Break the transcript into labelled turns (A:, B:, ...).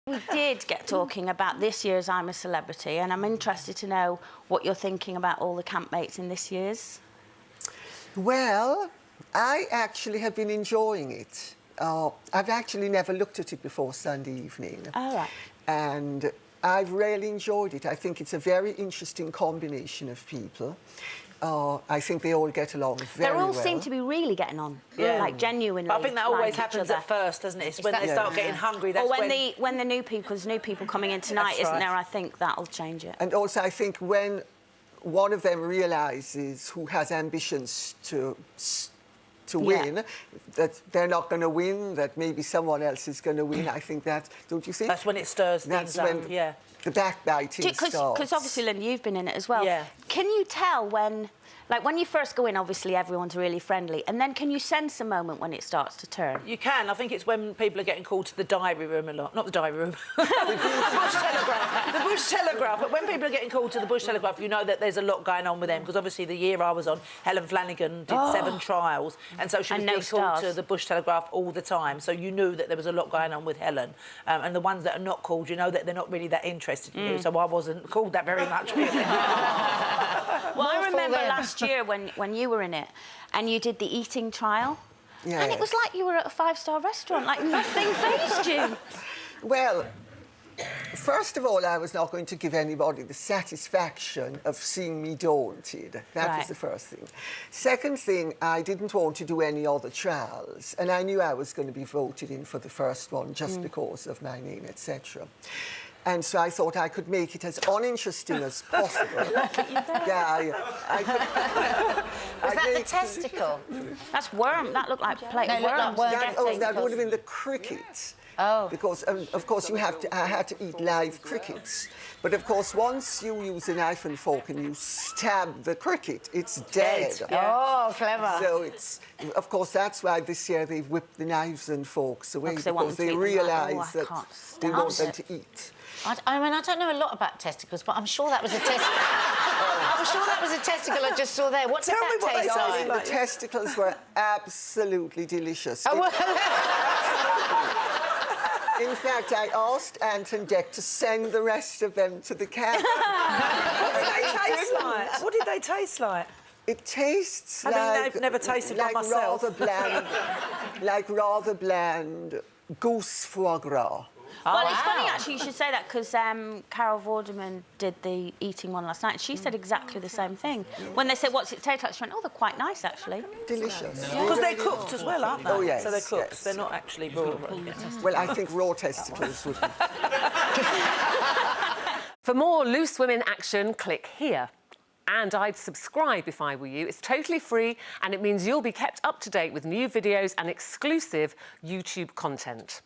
A: We did get talking about this year's I'm a Celebrity, and I'm interested to know what you're thinking about all the campmates in this year's.
B: Well, I actually have been enjoying it. I've actually never looked at it before Sunday evening.
A: All right.
B: And I've really enjoyed it. I think it's a very interesting combination of people. I think they all get along very well.
A: They all seem to be really getting on, like genuinely.
C: But I think that always happens at first, doesn't it? It's when they start getting hungry. That's
A: when the new people coming in tonight, isn't there? I think that'll change it.
B: And also, I think when one of them realises who has ambitions to win, that they're not going to win, that maybe someone else is going to win. I think that, don't you think?
C: That's when it stirs things up.
B: That's when the backbiting starts.
A: Because obviously, Linda, you've been in it as well.
C: Yeah.
A: Can you tell when, like, when you first go in, obviously everyone's really friendly, and then can you sense a moment when it starts to turn?
C: You can. I think it's when people are getting called to the diary room a lot. Not the diary room. The Bush Telegraph. The Bush Telegraph. But when people are getting called to the Bush Telegraph, you know that there's a lot going on with them, because obviously the year I was on, Helen Flanagan did 7 trials, and so she was being called to the Bush Telegraph all the time. So you knew that there was a lot going on with Helen. And the ones that are not called, you know that they're not really that interested in you. So I wasn't called that very much, really.
A: Well, I remember last year when you were in it and you did the eating trial.
B: Yeah.
A: And it was like you were at a 5-star restaurant, like nothing fazed you.
B: Well, first of all, I was not going to give anybody the satisfaction of seeing me daunted. That was the first thing. Second thing, I didn't want to do any other trials, and I knew I was going to be voted in for the first one just because of my name, etc. And so I thought I could make it as uninteresting as possible.
A: Look at you there.
B: Yeah, I could...
D: Was that the testicle?
A: That's worm. That looked like plate of worms.
B: That would have been the cricket.
D: Oh.
B: Because, of course, I had to eat live crickets. But, of course, once you use a knife and fork and you stab the cricket, it's dead.
D: Oh, clever.
B: So it's... Of course, that's why this year they've whipped the knives and forks away, because they realise that they want them to eat.
D: I mean, I don't know a lot about testicles, but I'm sure that was a testicle. I'm sure that was a testicle I just saw there. What did that taste like?
B: The testicles were absolutely delicious.
D: Oh, well.
B: In fact, I asked Ant and Dec to send the rest of them to the camp.
C: What did they taste like?
B: It tastes
C: like... I've never tasted one myself.
B: rather bland goose foie gras.
A: Well, it's funny, actually, you should say that, because Carol Vorderman did the eating one last night, and she said exactly the same thing. When they said, what's it taste like, she went, oh, they're quite nice, actually.
B: Delicious.
C: Because they're cooked as well, aren't they?
B: Oh, yes.
C: So they're cooked.
B: Yes.
C: They're not actually raw.
B: Well, I think raw testicles would be...
E: For more Loose Women action, click here. And I'd subscribe if I were you. It's totally free, and it means you'll be kept up to date with new videos and exclusive YouTube content.